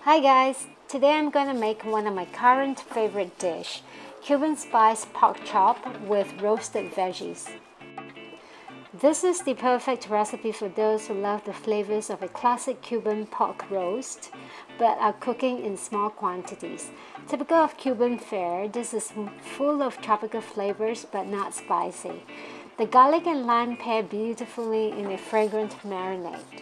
Hi guys, today I'm going to make one of my current favorite dish, Cuban spice pork chop with roasted veggies. This is the perfect recipe for those who love the flavors of a classic Cuban pork roast but are cooking in small quantities. Typical of Cuban fare, this is full of tropical flavors but not spicy. The garlic and lime pair beautifully in a fragrant marinade.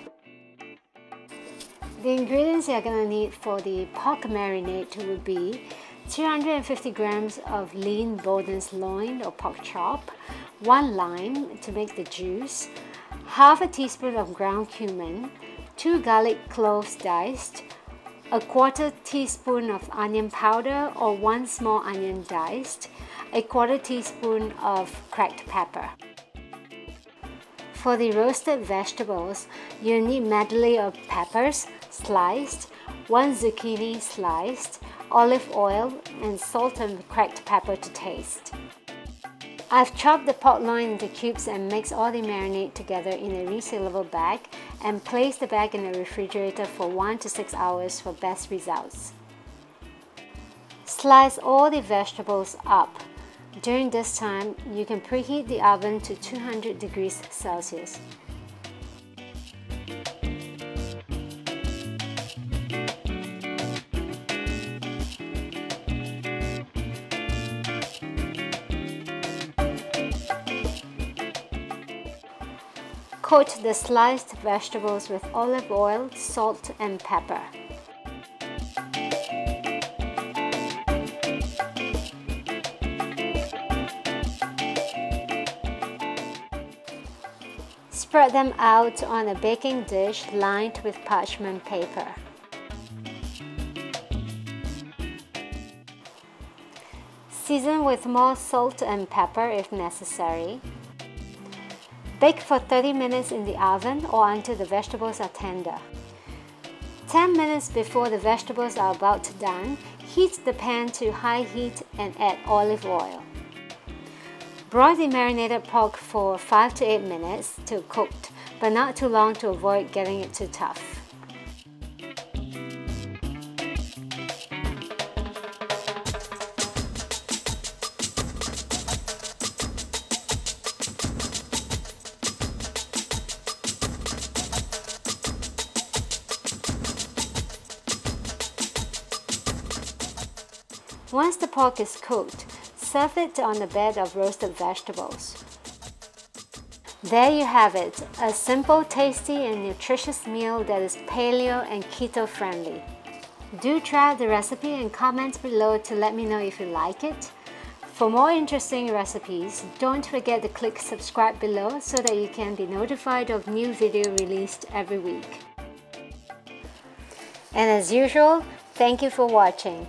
The ingredients you're going to need for the pork marinade will be 250 grams of lean boneless loin or pork chop, 1 lime to make the juice, half a teaspoon of ground cumin, 2 garlic cloves diced, a 1/4 teaspoon of onion powder or 1 small onion diced, a 1/4 teaspoon of cracked pepper. For the roasted vegetables, you need medley of peppers sliced, 1 zucchini sliced, olive oil, and salt and cracked pepper to taste. I've chopped the pork loin into cubes and mixed all the marinade together in a resealable bag and placed the bag in the refrigerator for 1 to 6 hours for best results. Slice all the vegetables up. During this time, you can preheat the oven to 200 degrees Celsius. Coat the sliced vegetables with olive oil, salt, and pepper. Spread them out on a baking dish lined with parchment paper. Season with more salt and pepper if necessary. Bake for 30 minutes in the oven or until the vegetables are tender. 10 minutes before the vegetables are about done, heat the pan to high heat and add olive oil. Broil the marinated pork for 5 to 8 minutes till cooked, but not too long to avoid getting it too tough. Once the pork is cooked, serve it on a bed of roasted vegetables. There you have it, a simple, tasty and nutritious meal that is paleo and keto friendly. Do try out the recipe and comment below to let me know if you like it. For more interesting recipes, don't forget to click subscribe below so that you can be notified of new video released every week. And as usual, thank you for watching.